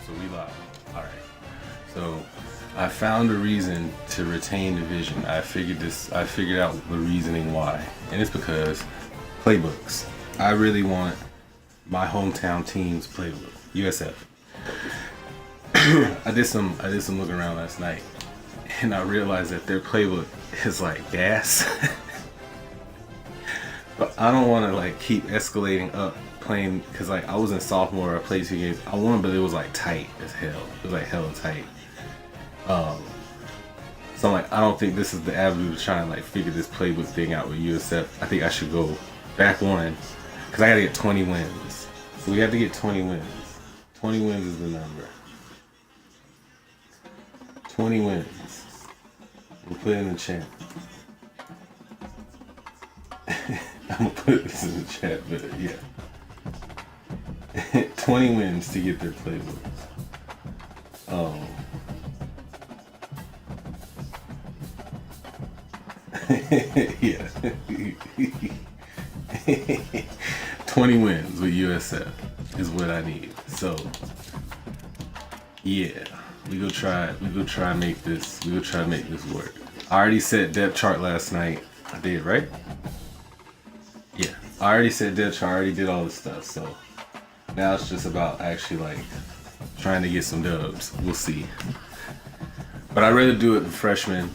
So we live. All right. So I found a reason to retain division. I figured out the reasoning why, and it's because playbooks. I really want my hometown team's playbook, USF. I did some looking around last night, and I realized that their playbook is like gas. But I don't want to like keep escalating up playing, because like I was in sophomore, I played 2 games. I won, but it was like tight as hell. It was like hella tight. So I'm like, I don't think this is the avenue to try and like figure this playbook thing out with USF. I think I should go back one, because I gotta get 20 wins. So we have to get 20 wins. 20 wins is the number. 20 wins. We'll put it in the chat. I'm gonna put this in the chat, but yeah. 20 wins to get their playbook. Yeah. 20 wins with USF is what I need. So yeah, we go try and make this work. I already set depth chart last night. I did, right? Yeah, I already set depth chart. I already did all this stuff. So now it's just about actually like trying to get some dubs. We'll see. But I'd rather do it in freshmen,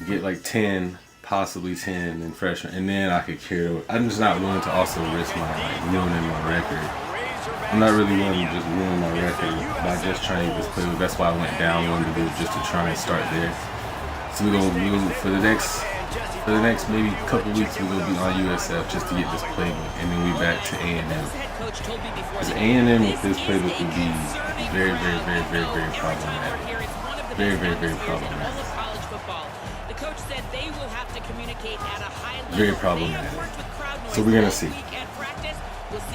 get like 10, possibly 10 in freshmen, and then I could carry. I'm just not willing to also risk my like ruining my record. I'm not really willing to just ruin my record by just trying to get this playbook. That's why I went down one to do it, just to try and start there. So we go for the next maybe couple weeks, we're gonna be on USF just to get this playbook, and then we back to A&M. Because A&M with this playbook would be very, very, very, very, very problematic. Very, very, very problematic. Very problematic. So we're gonna see.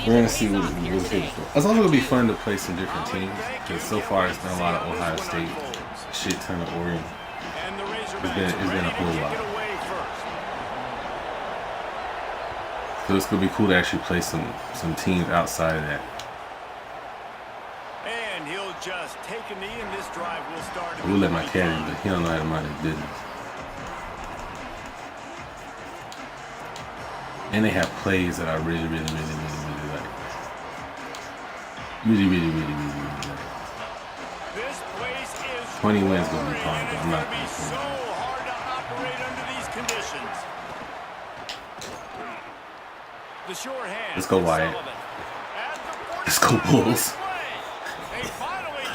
We're gonna see what it's here for. It's also gonna be fun to play some different teams, because so far it's been a lot of Ohio State, a shit ton of Oregon. It's been a whole lot. So it's gonna be cool to actually play some teams outside of that. And he'll just take a knee, and this drive will start. We'll let my cat in, but he don't know how to mind his business. And they have plays that I really, really, really, really, really like. Really, really, really, really, really like. This place is 20 wins gonna be fine, but I'm not gonna be so hard to operate under these conditions. The short hand. Let's go, Wyatt. Let's go, Bulls.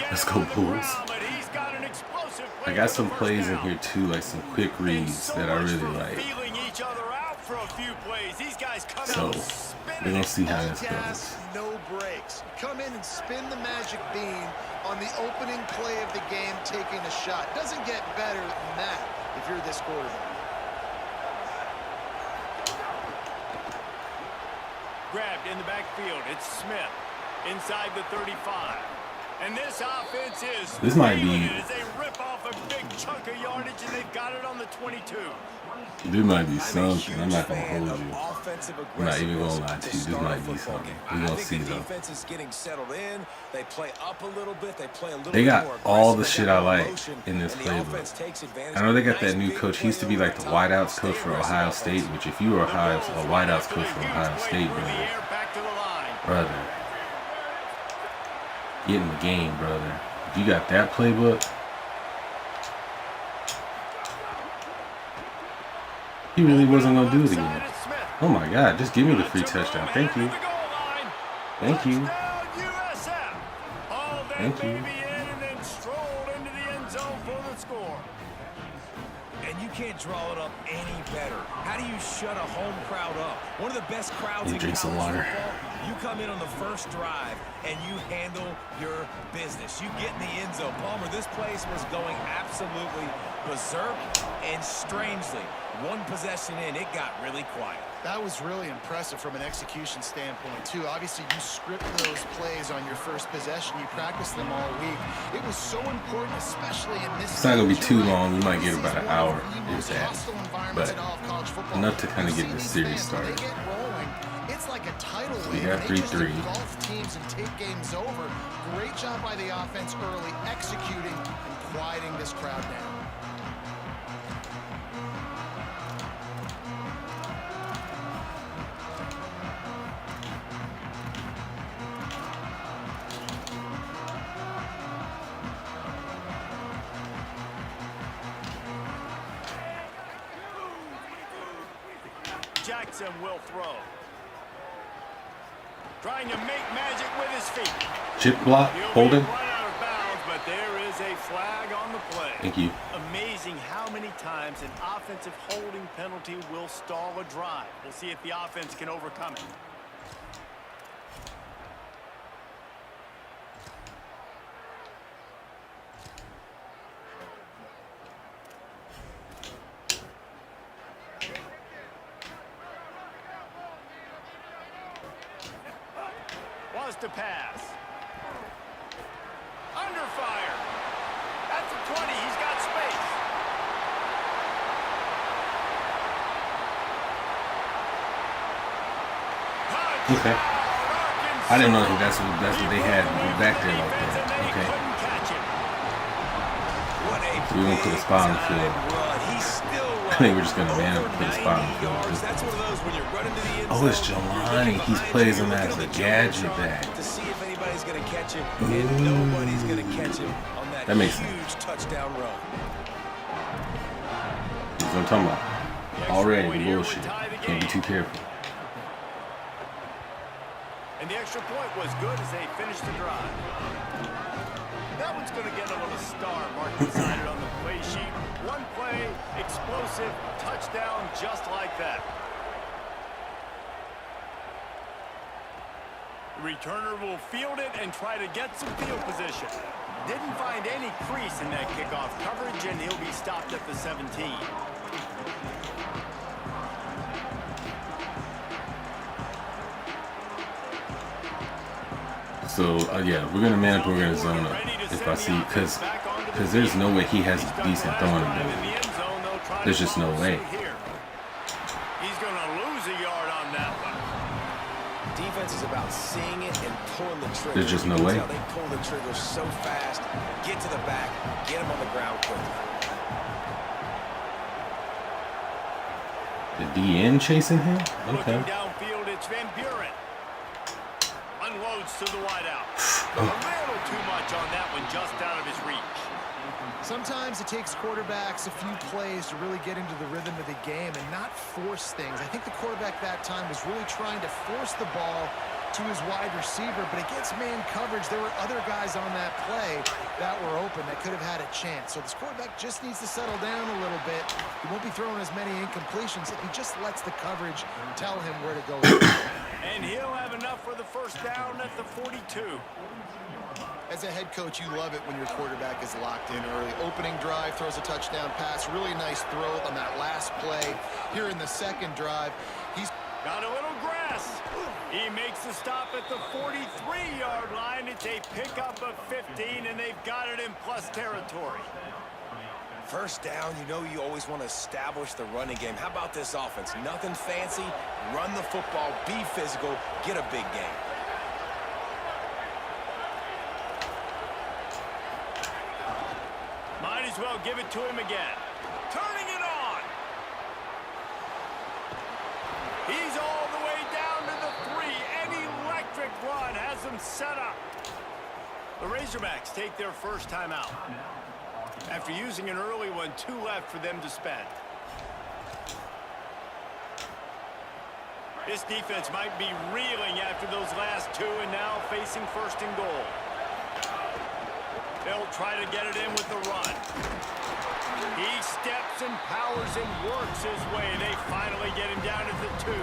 Let's go, Bulls. I got some plays in here too, like some quick reads that I really like. So we're gonna see how this goes. No breaks. Come in and spin the magic bean on the opening play of the game, taking a shot. Doesn't get better than that if you're this quarterback. Grabbed in the backfield. It's Smith inside the 35. And this offense is. This might be. They rip off a big chunk of yardage, and they've got it on the 22. This might be something. I'm not gonna hold you. I'm not even gonna lie to you. This might be something. We're gonna see though. They got all the shit I like in this playbook. I know they got that new coach. He used to be like the wideouts coach for Ohio State, which if you were a wideouts coach for Ohio State, brother, get in the game, brother. If you got that playbook, he really wasn't gonna do it again. Oh my God, just give me the free touchdown. Thank you. Thank you. Thank you. And you can't draw it up any better. How do you shut a home crowd up? One of the best crowds in college football. You come in on the first drive and you handle your business. You get in the end zone. Palmer, this place was going absolutely berserk, and strangely, one possession in, it got really quiet. That was really impressive from an execution standpoint, too. Obviously, you script those plays on your first possession. You practice them all week. It was so important, especially in this. It's not going to be too long. We might get about an hour, if that. But enough to kind of get this series started. It's like a title tidal We wave, got and they just 3-3. engulf teams and take games over. Great job by the offense early, executing and quieting this crowd down. Jackson will throw. Trying to make magic with his feet. Chip block, He'll holding. be run out of bounds, but there is a flag on the play. Thank you. Amazing how many times an offensive holding penalty will stall a drive. We'll see if the offense can overcome it. Was to pass. Under fire. That's a 20. He's got space. Okay. I didn't know that's what they had back there like that. Okay. So we won't put a spot on the field. I think we're just gonna man up and put a spot on the field. Oh, it's Jelani. He plays him as a gadget back. To see if anybody's gonna catch him, and nobody's gonna catch him on that That makes sense. huge touchdown run. That's what I'm talking about. Already the bullshit. Can't be too careful. And the extra point was good as they finished the drive. That one's going to get a little star mark decided on the play sheet. One play, explosive, touchdown just like that. The returner will field it and try to get some field position. Didn't find any crease in that kickoff coverage, and he'll be stopped at the 17. So yeah, we're gonna man up. We're gonna zone up. If I see, because there's no way he has decent throwing ability. There's just no way. He's gonna lose a yard on that one. Defense is about seeing it and pulling the trigger. There's just no way. They pull the trigger so fast, get to the back, get him on the ground quickly. The DN chasing him? Okay. Looking downfield, it's Van Buren. Unloads to the wideout. A little too much on that one, just out of his reach. Sometimes it takes quarterbacks a few plays to really get into the rhythm of the game and not force things. I think the quarterback that time was really trying to force the ball to his wide receiver, but against man coverage, there were other guys on that play that were open that could have had a chance. So this quarterback just needs to settle down a little bit. He won't be throwing as many incompletions if he just lets the coverage tell him where to go. And he'll have enough for the first down at the 42. As a head coach, you love it when your quarterback is locked in early. Opening drive, throws a touchdown pass. Really nice throw on that last play. Here in the second drive, he's got a little grass. He makes the stop at the 43-yard line. It's a pickup of 15, and they've got it in plus territory. First down, you know you always want to establish the running game. How about this offense? Nothing fancy. Run the football, be physical, get a big game. Might as well give it to him again. Turning it on. He's all the way down to the 3. An electric run has them set up. The Razorbacks take their first time out. After using an early one, 2 left for them to spend. This defense might be reeling after those last 2 and now facing first and goal. They'll try to get it in with the run. He steps and powers and works his way. They finally get him down at the 2.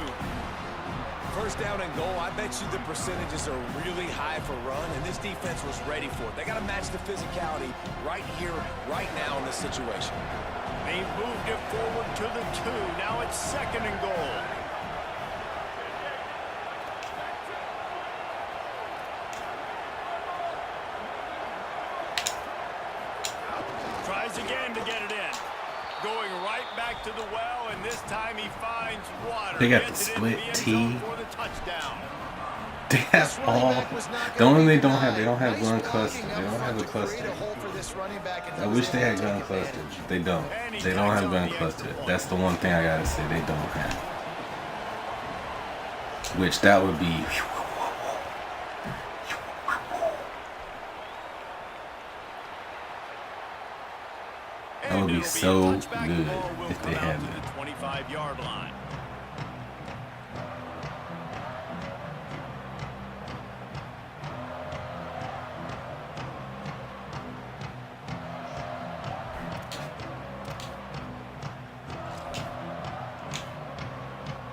First down and goal, I bet you the percentages are really high for run, and this defense was ready for it. They got to match the physicality right here, right now in this situation. They moved it forward to the 2. Now it's second and goal. Tries again to get it in. Going right back to the well, and this time he finds water. They got the Gets it split into the end T. zone for the touchdown. They have all. The only thing they don't have gun cluster. They don't have a cluster. I wish they had gun cluster. They don't. They don't have gun cluster. That's the one thing I gotta say they don't have. Which that would be. That would be so good if they had it. 25-yard line.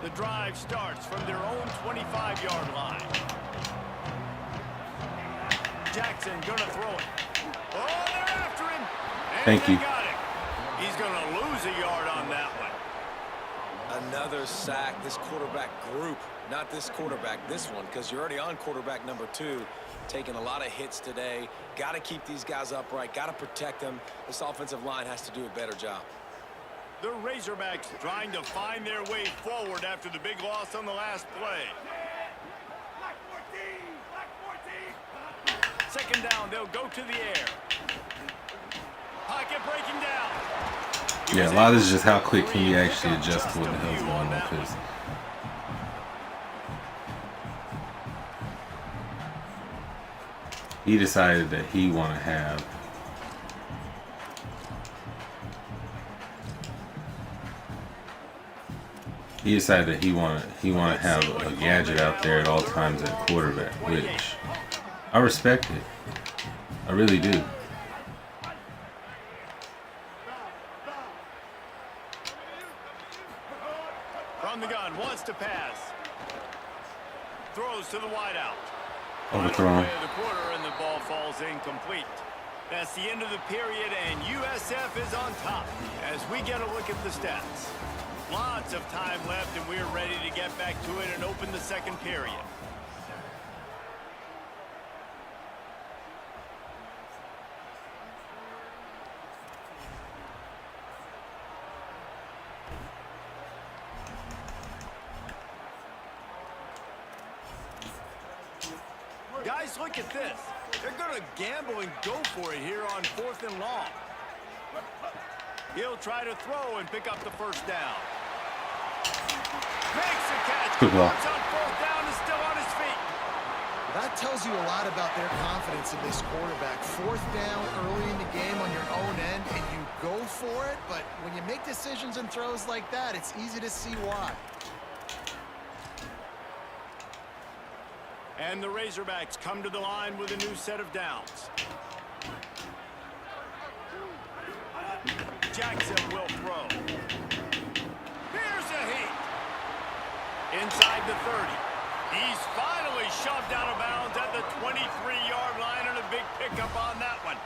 The drive starts from their own 25-yard line. Jackson gonna throw it. Oh, they're after him. And Thank you. got it. He's gonna lose a yard on that one. Another sack. This quarterback group, not this quarterback, this one, because you're already on quarterback number 2, taking a lot of hits today. Got to keep these guys upright. Got to protect them. This offensive line has to do a better job. The Razorbacks trying to find their way forward after the big loss on the last play. Second down, they'll go to the air. Pocket breaking down. Yeah, a lot of this is just how quick can you actually adjust to what the hell's going on. Because he decided that he want to have. He decided that he want to have a gadget out there at all times at quarterback, which I respect it. I really do. From the gun, wants to pass. Throws to the wideout. Overthrown. The quarter and the ball falls incomplete. That's the end of the period, and USF is on top as we get a look at the stats. Lots of time left, and we're ready to get back to it and open the second period. Guys, look at this. They're going to gamble and go for it here on 4th and long. He'll try to throw and pick up the first down. Makes a catch. Good ball. On 4th down and still on his feet. That tells you a lot about their confidence in this quarterback. 4th down early in the game on your own end, and you go for it. But when you make decisions and throws like that, it's easy to see why. And the Razorbacks come to the line with a new set of downs. Jackson will throw. Here's a heat. Inside the 30. He's finally shoved out of bounds at the 23-yard line, and a big pickup on that one.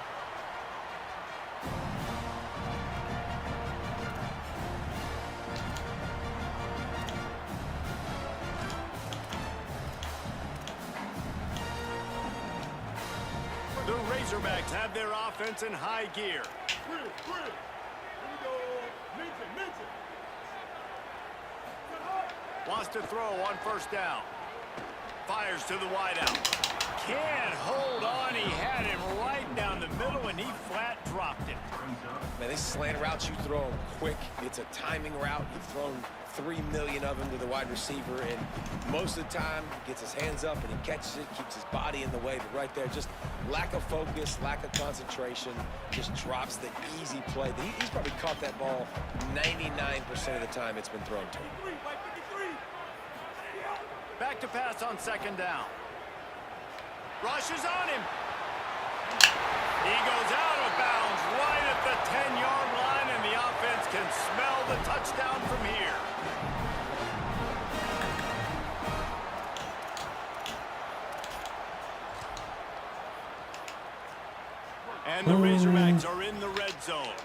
The Razorbacks have their offense in high gear. Wants to throw on 1st down. Fires to the wideout. Can't hold on. He had him right down the middle, and he flat dropped it. Man, these slant routes you throw them quick. It's a timing route. You've thrown 3 million of them to the wide receiver, and most of the time he gets his hands up and he catches it, keeps his body in the way. But right there, just lack of focus, lack of concentration, just drops the easy play. He's probably caught that ball 99% of the time it's been thrown to him. Back to pass on 2nd down. Rushes on him. He goes out of bounds right at the 10-yard line, and the offense can smell the touchdown from here. And the Razorbacks are in the red zone.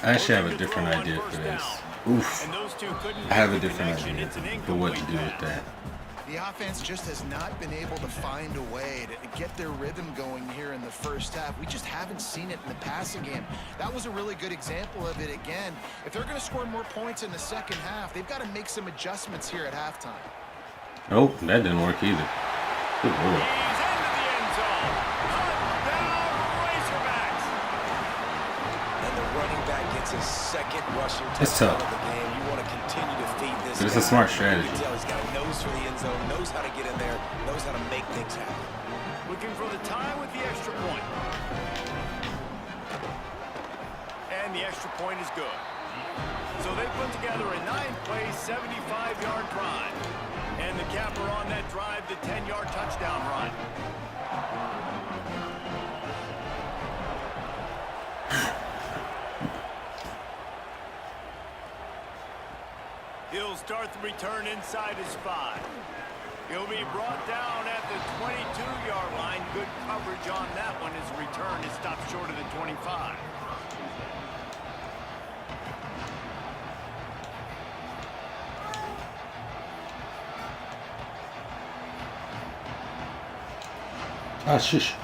I actually have a different idea for this. Oof. I have a different idea for what to do with that. The offense just has not been able to find a way to get their rhythm going here in the first half. We just haven't seen it in the passing game. That was a really good example of it again. If they're going to score more points in the second half, they've got to make some adjustments here at halftime. Nope, that didn't work either. Good Lord. He's into the end zone. Touchdown, Razorbacks. And the running back gets his second rushing It's touchdown tough. of the game. You want to continue to feed this But it's guy. a smart strategy. You can tell he's got a nose for the end zone, knows how to get in there, knows how to make things happen. Looking for the tie with the extra point. And the extra point is good. So they put together a 9-play, 75-yard drive. And the capper on that drive, the 10-yard touchdown run. He'll start the return inside his 5. He'll be brought down at the 22-yard line. Good coverage on that one. His return is stopped short of the 25. Ah, shush.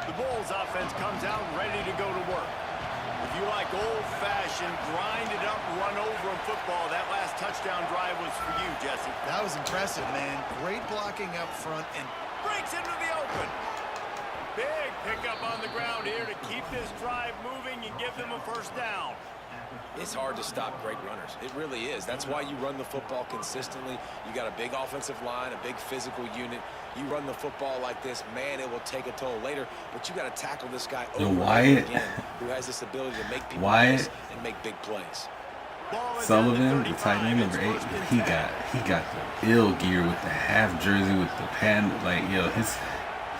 The Bulls offense comes out ready to go to work. If you like old-fashioned, grind-it-up, run-over football, that last touchdown drive was for you, Jesse. That was impressive, man. Great blocking up front and Breaks into the open. Big pickup on the ground here to keep this drive moving and give them a first down. It's hard to stop great runners. It really is. That's why you run the football consistently. You got a big offensive line, a big physical unit. You run the football like this, man, it will take a toll later. But you got to tackle this guy over and over again, who has this ability to make people miss and make big plays. Sullivan, the tight end number 8, he got the ill gear with the half jersey with the pan. Like, yo,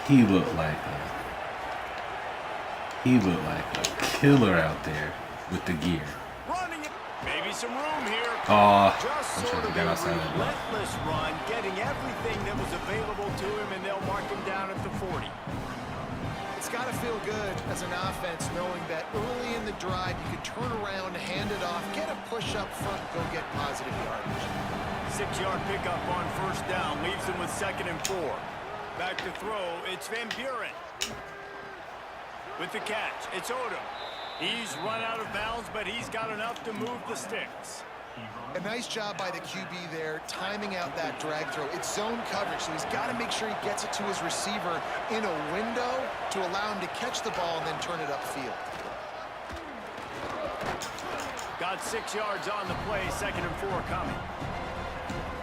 he looked like a killer out there with the gear. Running it. Maybe some room here. Oh, Just I'm sort trying to of get a outside of that. relentless run, getting everything that was available to him, and they'll mark him down at the 40. it's got to feel good as an offense knowing that early in the drive you can turn around, hand it off, get a push up front, go get positive yardage. 6-yard pickup on first down, leaves him with 2nd and 4. Back to throw, it's Van Buren. With the catch, it's Odom. He's run out of bounds, but he's got enough to move the sticks. A nice job by the QB there, timing out that drag throw. It's zone coverage, so he's got to make sure he gets it to his receiver in a window to allow him to catch the ball and then turn it upfield. Got 6 yards on the play, 2nd and 4 coming.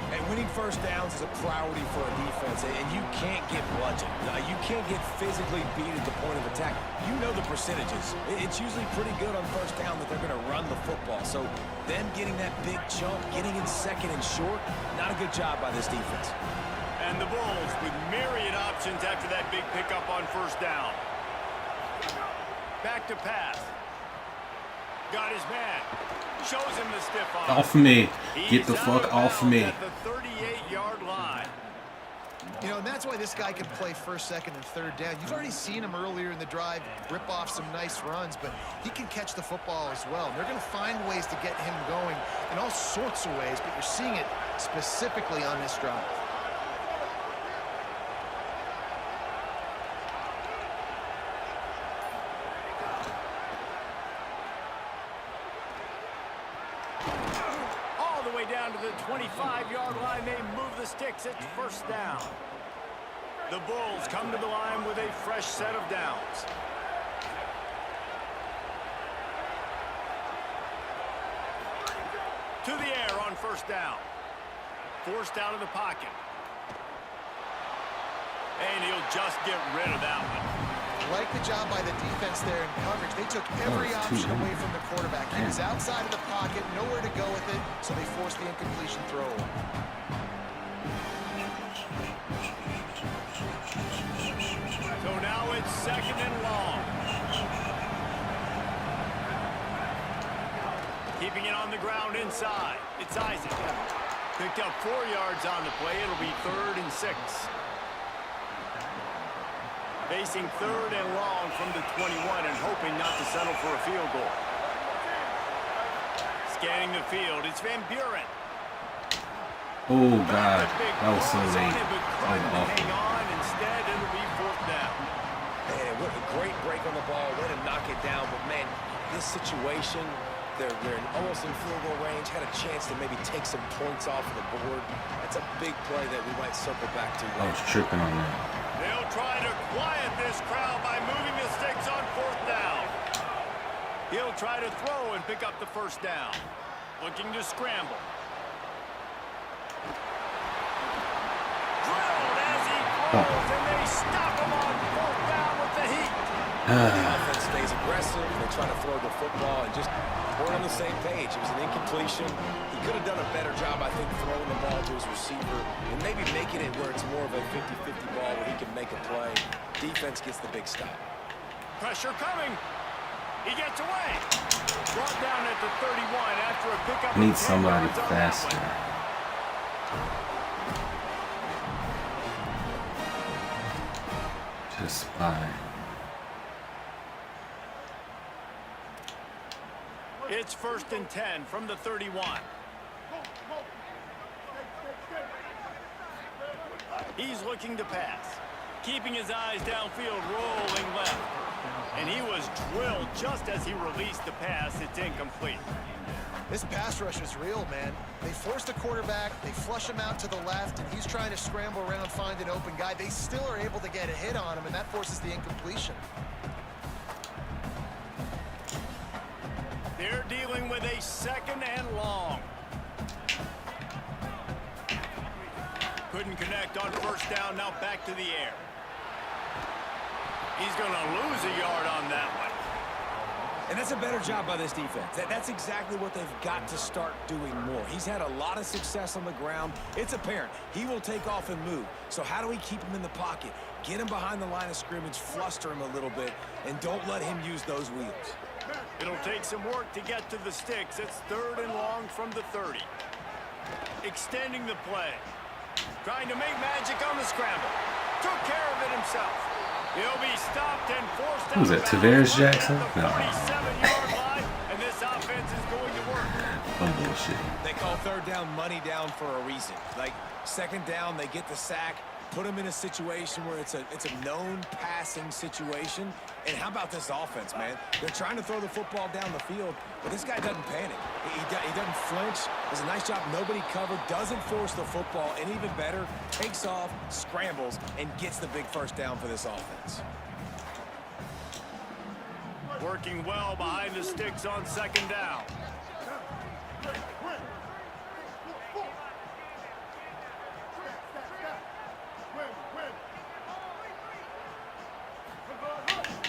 And winning first downs is a priority for a defense, and you can't get bludgeoned. You can't get physically beat at the point of attack. You know the percentages. It's usually pretty good on first down that they're going to run the football. So them getting that big chunk, getting in 2nd and short, not a good job by this defense. And the Bulls with myriad options after that big pickup on first down. Back to pass. Got his man. Shows him the stiff arm. Off of me. Get He's the out fuck off of me. At the 38-yard line. You know, and that's why this guy can play 1st, 2nd, and 3rd down. You've already seen him earlier in the drive rip off some nice runs, but he can catch the football as well. And they're going to find ways to get him going in all sorts of ways, but you're seeing it specifically on this drive. All the way down to the 25-yard line. They move the sticks. It's first down. The Bulls come to the line with a fresh set of downs. To the air on first down. Forced out of the pocket. And he'll just get rid of that one. Like the job by the defense there in coverage. They took every option away from the quarterback. He was outside of the pocket, nowhere to go with it, so they forced the incompletion throw. So now it's 2nd and long. Keeping it on the ground inside. It's Isaac. Picked up 4 yards on the play. It'll be 3rd and 6. Facing 3rd and long from the 21 and hoping not to settle for a field goal. Scanning the field, it's Van Buren. Oh God, that was so late. That was Hang awful. on, instead it'll be fourth down. Man, what a great break on the ball. Way to knock it down. But, man, this situation, they're almost in field goal range. Had a chance to maybe take some points off of the board. That's a big play that we might circle back to. I was tripping on that. They'll try to quiet this crowd by moving the sticks on fourth down. He'll try to throw and pick up the first down. Looking to scramble. Drilled as he throws, and they stop him on fourth down with the heat. The offense stays aggressive. They try to throw the football and just we're on the same page. It was an incompletion. He could have done a better job, I think, throwing the ball to his receiver and maybe making it where it's more of a 50-50 ball where he can make a play. Defense gets the big stop. Pressure coming. He gets away. Brought down at the 31 after a pickup. I need somebody faster. Just fine. It's 1st and 10 from the 31. He's looking to pass. Keeping his eyes downfield, rolling left. And he was drilled just as he released the pass. It's incomplete. This pass rush is real, man. They force the quarterback, they flush him out to the left, and he's trying to scramble around, find an open guy. They still are able to get a hit on him, and that forces the incompletion. They're dealing with a 2nd and long. Couldn't connect on first down, now back to the air. He's going to lose a yard on that one. And that's a better job by this defense. That's exactly what they've got to start doing more. He's had a lot of success on the ground. It's apparent. He will take off and move. So how do we keep him in the pocket? Get him behind the line of scrimmage, fluster him a little bit, and don't let him use those wheels. It'll take some work to get to the sticks. It's 3rd and long from the 30. Extending the play. Trying to make magic on the scramble. Took care of it himself. He'll be stopped and forced out. Who's that, Tavares Jackson? No. 37-yard line, and this offense is going to work. Oh, bullshit. They call 3rd down money down for a reason. Like 2nd down, they get the sack, put them in a situation where it's a known passing situation. And how about this offense, man? They're trying to throw the football down the field, but this guy doesn't panic. He doesn't flinch. Does a nice job. Nobody covered. Doesn't force the football. And even better, takes off, scrambles, and gets the big first down for this offense. Working well behind the sticks on 2nd down.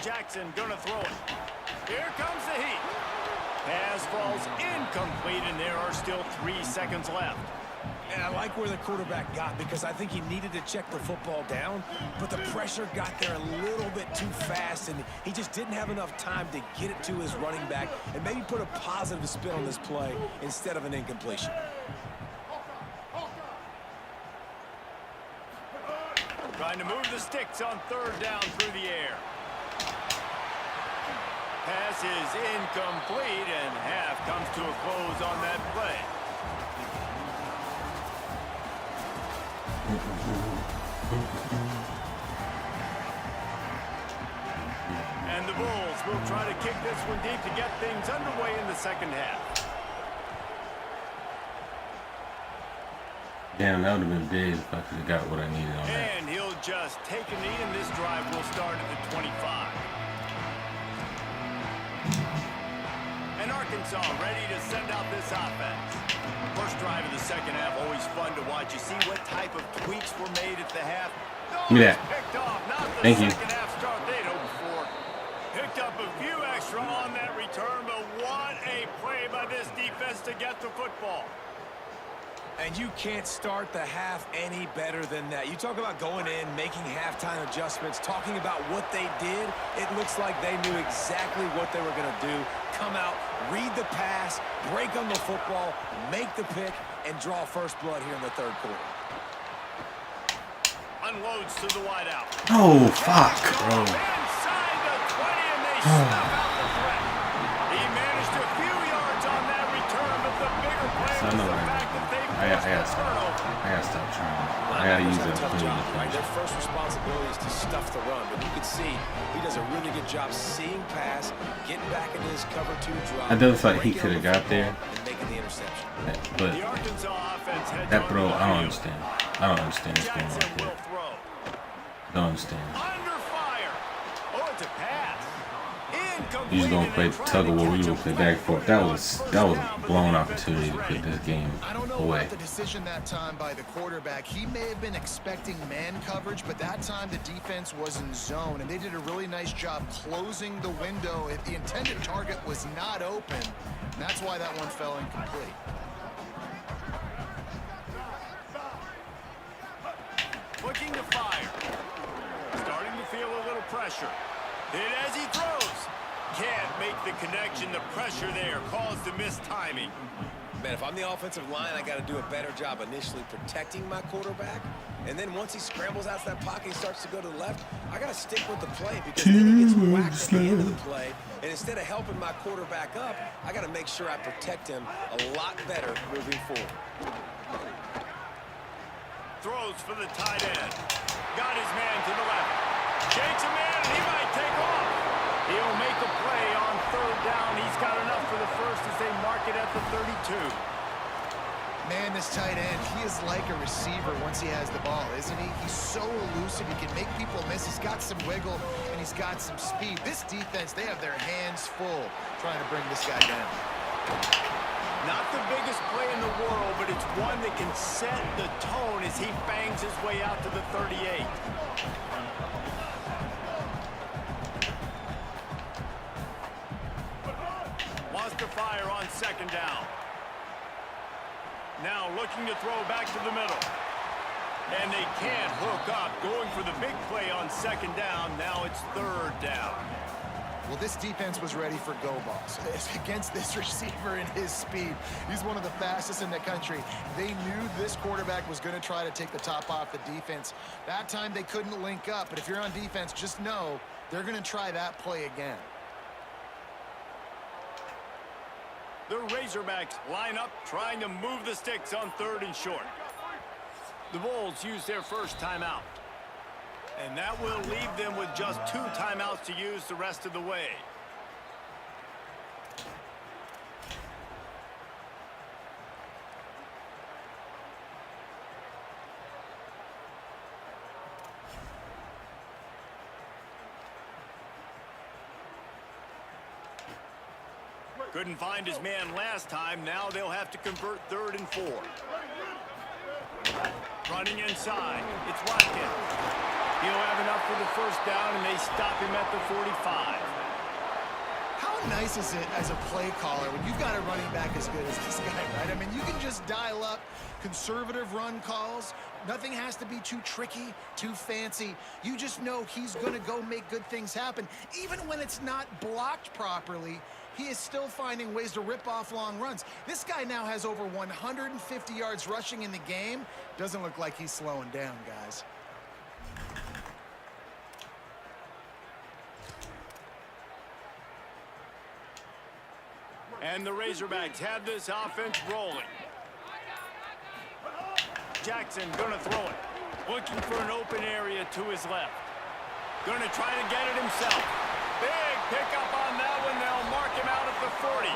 Jackson gonna throw it. Here comes the heat. Pass falls incomplete, and there are still 3 seconds left. And I like where the quarterback got because I think he needed to check the football down, but the pressure got there a little bit too fast, and he just didn't have enough time to get it to his running back and maybe put a positive spin on this play instead of an incompletion. Trying to move the sticks on 3rd down through the air. Pass is incomplete, and half comes to a close on that play. And the Bulls will try to kick this one deep to get things underway in the 2nd half. Damn, that would have been big if I could have got what I needed on that. And he'll just take a knee, and this drive will start at the 25. And Arkansas ready to send out this offense. First drive of the 2nd half, always fun to watch. You see what type of tweaks were made at the half. Give me that. Picked off, not the Thank you. 2nd half start they'd hoped for. Picked up a few extra on that return, but what a play by this defense to get the football. And you can't start the half any better than that. You talk about going in, making halftime adjustments, talking about what they did. It looks like they knew exactly what they were going to do. Come out, read the pass, break on the football, make the pick, and draw first blood here in the 3rd quarter. Unloads to the wideout. Oh, fuck, bro. Inside the 20, and they snuff out the threat. He managed a few yards on that return, but the bigger play was the fact that they gotta stop trying. I gotta use that tough job, right? Their opportunity. first responsibility is to stuff the run, but you can see he does a really good job seeing pass, getting back into his cover 2 drop. I do feel like he could have got there, and making the interception. but The Arkansas offense heads that on throw, the I don't field. understand. I don't understand what's going on Jackson with will that. throw. Don't understand. Under fire. Oh, it's a pass. Incomplete. You just gonna play And they try tug of war. We catch gonna a play back and forth. That was first a down, but blown the defense opportunity to was put ready. this game I don't know away. about the decision that time by the quarterback. He may have been expecting man coverage, but that time the defense was in zone, and they did a really nice job closing the window. If the intended target was not open, and that's why that one fell incomplete. Looking to fire. Starting to feel a little pressure. Hit as he throws. Can't make the connection. The pressure there caused the missed timing. Man, if I'm the offensive line, I got to do a better job initially protecting my quarterback. And then once he scrambles out to that pocket, he starts to go to the left, I got to stick with the play because then he gets whacked at the end of the play. And instead of helping my quarterback up, I got to make sure I protect him a lot better moving forward. Throws for the tight end. Got his man to the left. Shakes a man, and he might take off. He'll make a play on 3rd down. He's got enough for the first as they mark it at the 32. Man, this tight end, he is like a receiver once he has the ball, isn't he? He's so elusive. He can make people miss. He's got some wiggle, and he's got some speed. This defense, they have their hands full trying to bring this guy down. Not the biggest play in the world, but it's one that can set the tone as he bangs his way out to the 38. Wants to fire on 2nd down. Now looking to throw back to the middle. And they can't hook up. Going for the big play on 2nd down. Now it's 3rd down. Well, this defense was ready for go balls against this receiver and his speed. He's one of the fastest in the country. They knew this quarterback was going to try to take the top off the defense. That time they couldn't link up, but if you're on defense, just know they're going to try that play again. The Razorbacks line up, trying to move the sticks on 3rd and short. The Bulls use their first timeout. And that will leave them with just 2 timeouts to use the rest of the way. Couldn't find his man last time. Now they'll have to convert 3rd and 4. Running inside. It's Watkins. He'll have enough for the first down, and they stop him at the 45. How nice is it as a play caller when you've got a running back as good as this guy, right? I mean, you can just dial up conservative run calls. Nothing has to be too tricky, too fancy. You just know he's going to go make good things happen. Even when it's not blocked properly, he is still finding ways to rip off long runs. This guy now has over 150 yards rushing in the game. Doesn't look like he's slowing down, guys. And the Razorbacks have this offense rolling. Jackson gonna throw it. Looking for an open area to his left. Gonna try to get it himself. Big pickup on that one. They'll mark him out at the 40.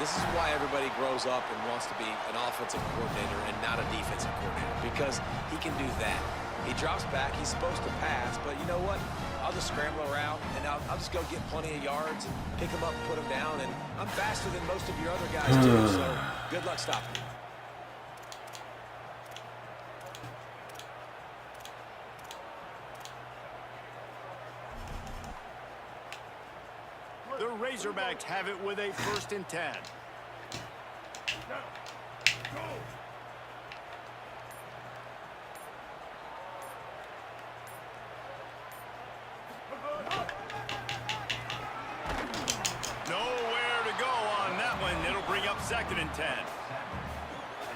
This is why everybody grows up and wants to be an offensive coordinator and not a defensive coordinator, because he can do that. He drops back. He's supposed to pass, but you know what? I'll just scramble around, and I'll just go get plenty of yards and pick him up and put him down, and I'm faster than most of your other guys, too, so good luck stopping me. The Razorbacks have it with a 1st and 10. Nowhere to go on that one. It'll bring up 2nd and 10.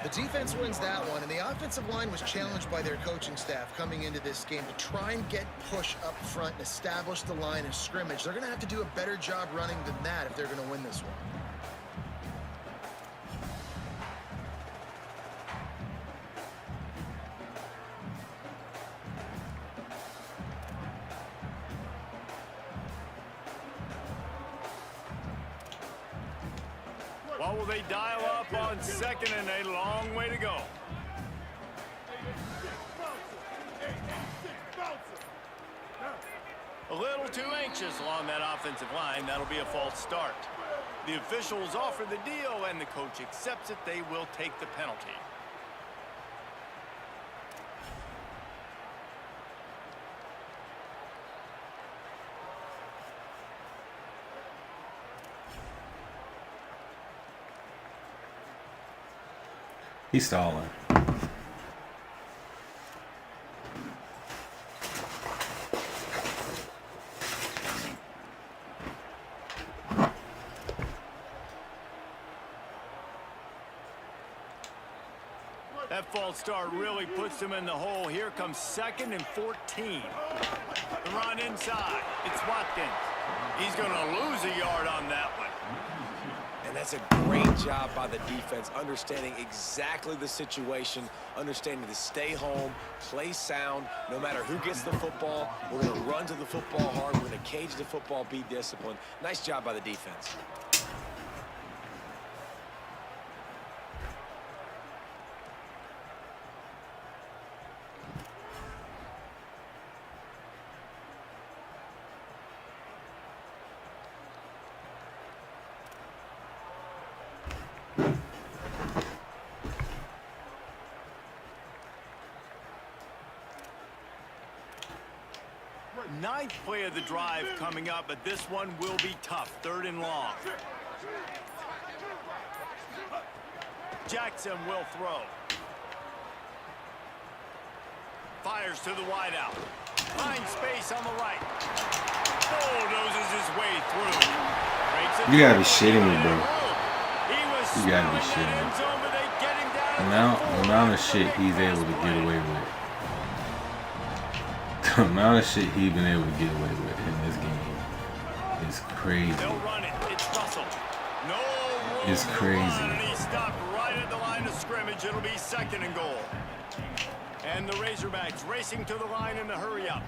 The defense wins that one, and the offensive line was challenged by their coaching staff coming into this game to try and get push up front and establish the line of scrimmage. They're going to have to do a better job running than that if they're going to win this one. What will they dial up on second and a long way to go? A little too anxious along that offensive line. That'll be a false start. The officials offer the deal, and the coach accepts it. They will take the penalty. He's stalling. That false start really puts them in the hole. Here comes 2nd and 14. The run inside. It's Watkins. He's going to lose a yard on that one. And that's a great job by the defense, understanding exactly the situation, understanding to stay home, play sound. No matter who gets the football, we're going to run to the football hard. We're going to cage the football, be disciplined. Nice job by the defense. Ninth play of the drive coming up, but this one will be tough. 3rd and long. Jackson will throw. Fires to the wideout. Finds space on the right. Bulldozes his way through. You gotta be shitting me, bro. You gotta be shitting me. The amount of shit he's able to get away with. The amount of shit he's been able to get away with in this game is crazy. They'll run it. It's Russell. No room It's crazy. and he stopped right at the line of scrimmage. It'll be 2nd and goal. And the Razorbacks racing to the line in the hurry up.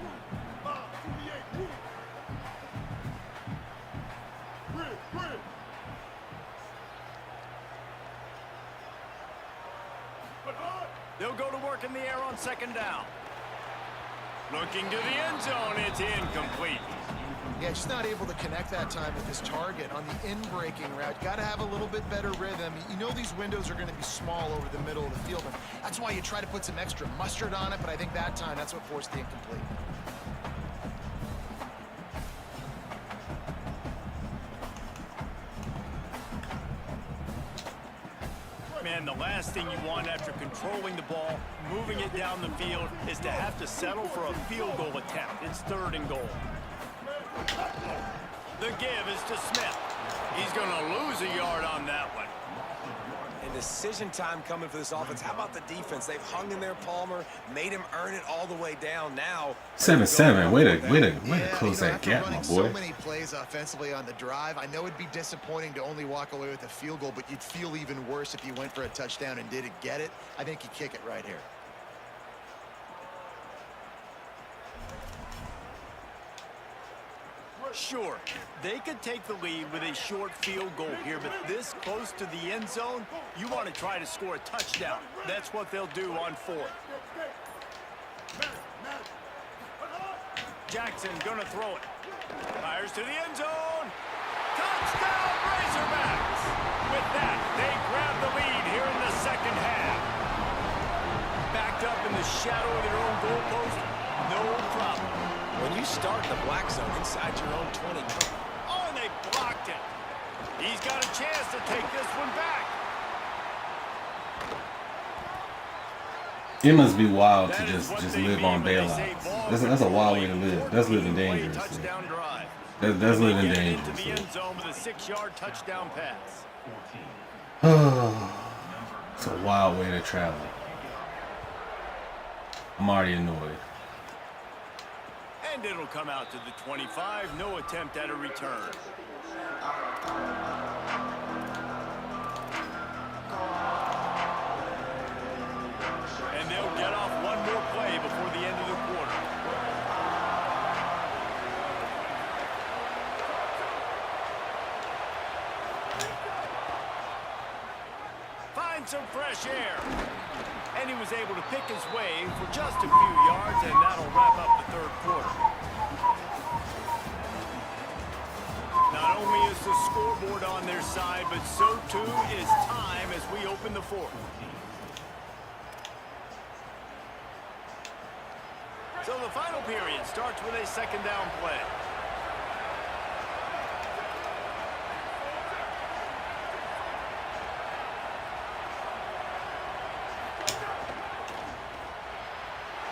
They'll go to work in the air on 2nd down. Looking to the end zone, it's incomplete. Yeah, just not able to connect that time with his target on the in-breaking route. Got to have a little bit better rhythm. You know these windows are going to be small over the middle of the field. And that's why you try to put some extra mustard on it, but I think that time that's what forced the incomplete. Man, the last thing you want after controlling the ball, moving it down the field, is to have to settle for a field goal attempt. It's 3rd and goal. The give is to Smith. He's going to lose a yard on that one. And decision time coming for this offense. How about the defense? They've hung in there, Palmer, made him earn it all the way down. Now 7-7. Way to close that gap, my boy. So many plays offensively on the drive. I know it'd be disappointing to only walk away with a field goal, but you'd feel even worse if you went for a touchdown and didn't get it. I think you kick it right here. Sure, they could take the lead with a short field goal here, but this close to the end zone, you want to try to score a touchdown. That's what they'll do on 4th. Jackson gonna throw it. Fires to the end zone. Touchdown, Razorbacks! With that, they grab the lead here in the 2nd half. Backed up in the shadow of their own goalpost, no problem. when you start in the black zone inside your own 20. Oh, and they blocked it. He's got a chance to take this one back. It must be wild to just live on bailouts. That's a wild way to live. That's living dangerously. That's living dangerously. It's a wild way to travel. I'm already annoyed. And it'll come out to the 25. No attempt at a return. And they'll get off one more play before the end of the quarter. getting some fresh air. And he was able to pick his way for just a few yards, and that'll wrap up the third quarter. Not only is the scoreboard on their side, but so too is time as we open the fourth. So the final period starts with a second down play.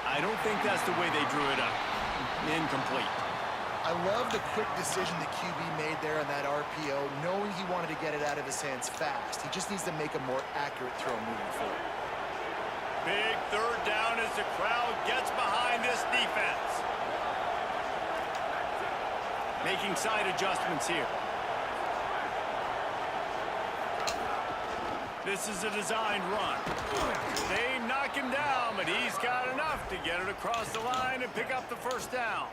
I don't think that's the way they drew it up. Incomplete. I love the quick decision the QB made there on that RPO, knowing he wanted to get it out of his hands fast. He just needs to make a more accurate throw moving forward. Big third down as the crowd gets behind this defense. Making side adjustments here. This is a designed run. They knock him down, but he's got enough to get it across the line and pick up the first down.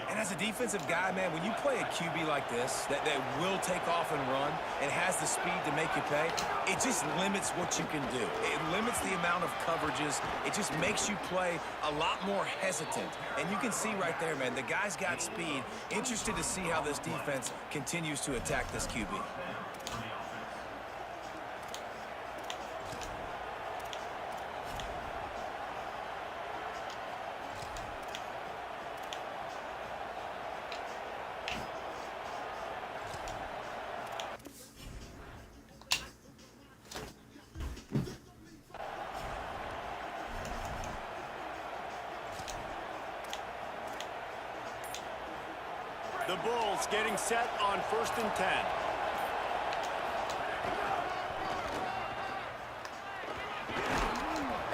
And as a defensive guy, man, when you play a QB like this, that will take off and run and has the speed to make you pay, it just limits what you can do. It limits the amount of coverages. It just makes you play a lot more hesitant. And you can see right there, man, the guy's got speed. Interested to see how this defense continues to attack this QB. The Bulls getting set on 1st and 10.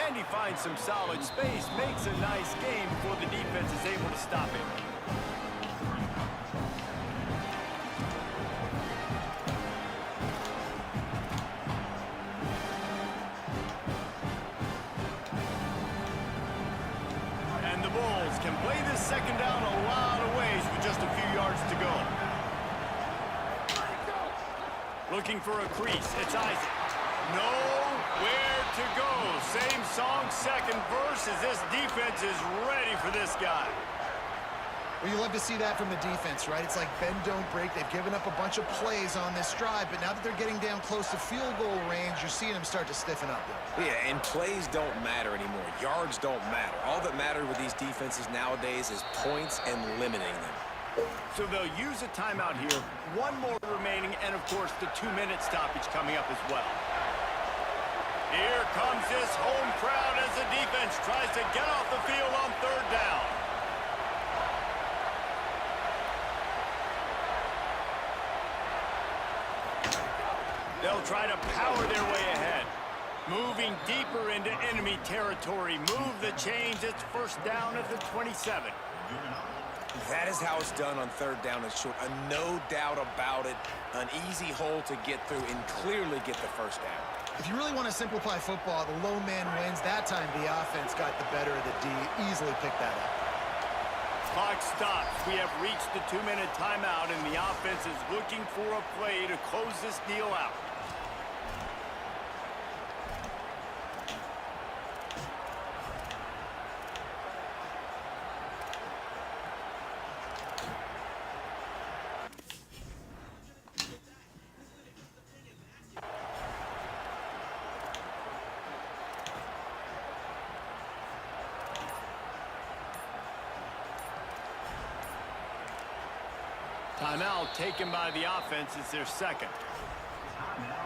And he finds some solid space, makes a nice game before the defense is able to stop him. And the Bulls can play this second down a lot of ways with just a few yards to go. Looking for a crease. It's Isaac. Nowhere to go. Same song, second verse, as this defense is ready for this guy. Well, you love to see that from the defense, right? It's like bend, don't break. They've given up a bunch of plays on this drive, but now that they're getting down close to field goal range, you're seeing them start to stiffen up there. Yeah, and plays don't matter anymore. Yards don't matter. All that matters with these defenses nowadays is points and limiting them. So they'll use a timeout here. One more remaining, and of course the 2-minute stoppage coming up as well. Here comes this home crowd as the defense tries to get off the field on 3rd down. They'll try to power their way ahead. Moving deeper into enemy territory. Move the chains. It's 1st down at the 27. That is how it's done on 3rd down and short. No doubt about it. An easy hole to get through and clearly get the 1st down. If you really want to simplify football, the low man wins. That time the offense got the better of the D. Easily picked that up. Clock stops. We have reached the 2-minute timeout, and the offense is looking for a play to close this deal out. Timeout taken by the offense is their second.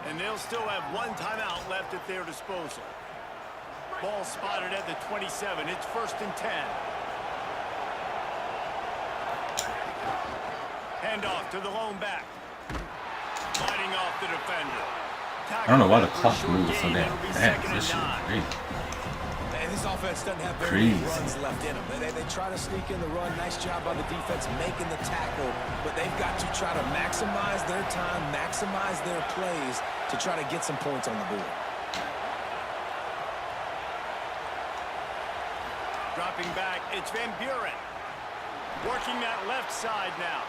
And they'll still have one timeout left at their disposal. Ball spotted at the 27. It's 1st and 10. Handoff to the lone back. Fighting off the defender. I don't know why the clock moves so damn fast. This shit is crazy. And this offense doesn't have very many runs left in them. They try to sneak in the run. Nice job by the defense making the tackle. But they've got to try to maximize their time, maximize their plays to try to get some points on the board. Dropping back, it's Van Buren. Working that left side now.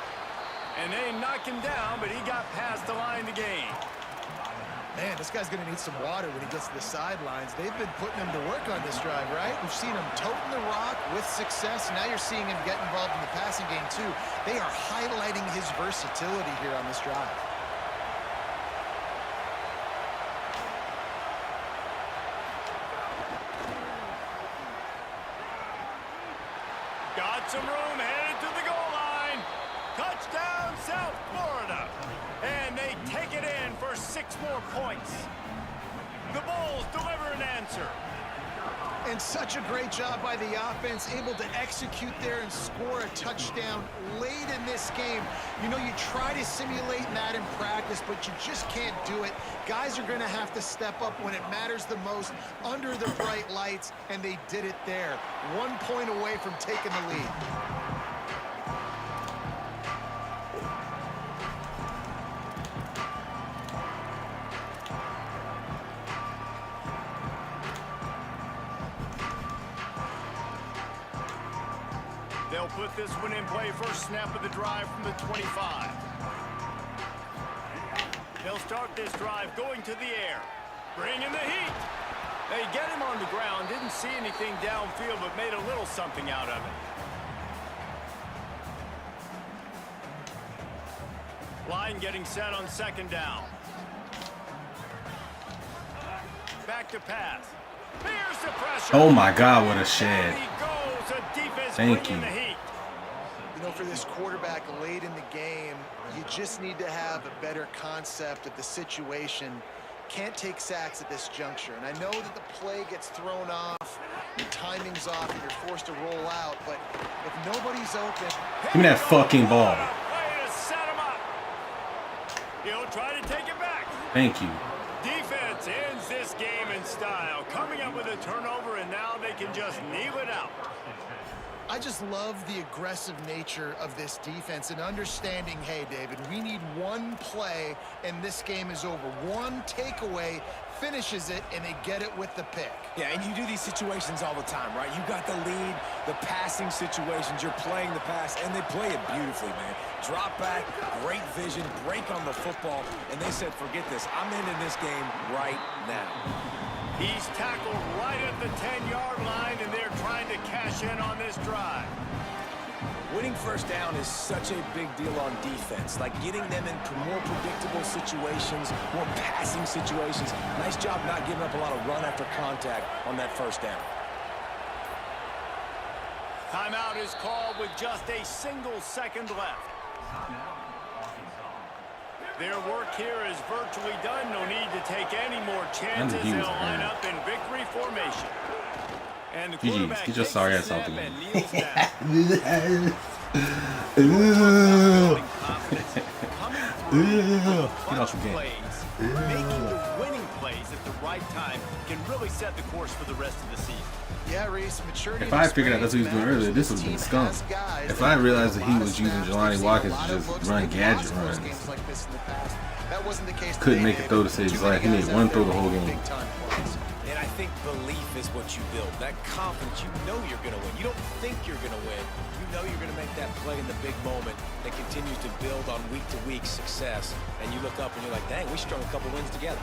And they knock him down, but he got past the line to gain. Man, this guy's going to need some water when he gets to the sidelines. They've been putting him to work on this drive, right? We've seen him toting the rock with success. Now you're seeing him get involved in the passing game, too. They are highlighting his versatility here on this drive. Got some room, headed to the goal line. Touchdown, South Florida. And they take it in for 6 more points. The Bulls deliver an answer. And such a great job by the offense, able to execute there and score a touchdown late in this game. You know, you try to simulate that in practice, but you just can't do it. Guys are going to have to step up when it matters the most under the bright lights, and they did it there. 1 point away from taking the lead. They'll put this one in play first snap of the drive from the 25. They'll start this drive going to the air. Bring in the heat. They get him on the ground. Didn't see anything downfield, but made a little something out of it. Line getting set on 2nd down. Back to pass. Here's the pressure. Oh my God, what a shed. Thank you. You know, for this quarterback late in the game, you just need to have a better concept of the situation. Can't take sacks at this juncture. And I know that the play gets thrown off, your timing's off, and you're forced to roll out. But if nobody's open... Give me that fucking ball. He'll try to take it back. Thank you. Defense ends this game in style, coming up with a turnover, and now they can just kneel it out. I just love the aggressive nature of this defense and understanding, hey, David, we need 1 play and this game is over. 1 takeaway finishes it, and they get it with the pick. Yeah, and you do these situations all the time, right? You got the lead, the passing situations, you're playing the pass, and they play it beautifully, man. Drop back, great vision, break on the football, and they said, forget this, I'm ending this game right now. He's tackled right at the 10-yard line, and they're trying to cash in on this drive. Winning first down is such a big deal on defense, like getting them into more predictable situations, more passing situations. Nice job not giving up a lot of run after contact on that first down. Timeout is called with just a single second left. Their work here is virtually done. No need to take any more chances. They'll line up in victory formation. And the quarterback get your sorry ass out there. Get off the game. Making the winning plays at the right time can really set the course for the rest of the season. Yeah, Reese, maturity. If I figured out that's what he was doing earlier, this would have been skunk. If I realized that he was using Jelani Watkins to just run gadget runs, couldn't make a throw to save his life. He made 1 throw the whole game. And I think belief is what you build. That confidence, you know you're going to win. You don't think you're going to win. You know you're going to make that play in the big moment that continues to build on week-to-week success. And you look up and you're like, dang, we strung a couple wins together.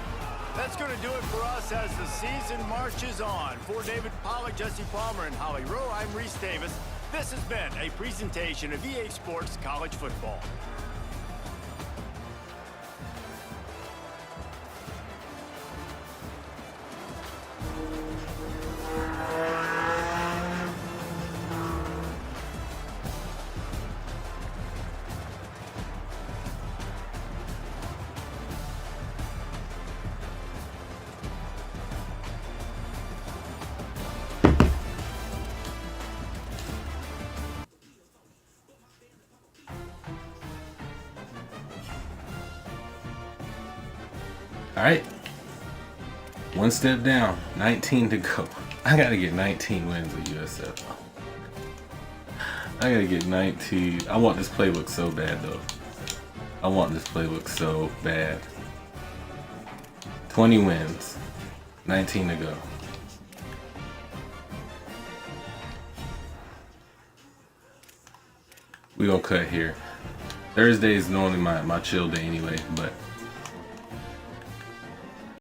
That's going to do it for us as the season marches on. For David Pollack, Jesse Palmer, and Holly Rowe, I'm Reese Davis. This has been a presentation of EA Sports College Football. All right, 1 step down, 19 to go. I gotta get 19 wins at USF. I gotta get 19. I want this playbook so bad though. I want this playbook so bad. 20 wins, 19 to go. We gonna cut here. Thursday is normally my chill day anyway, but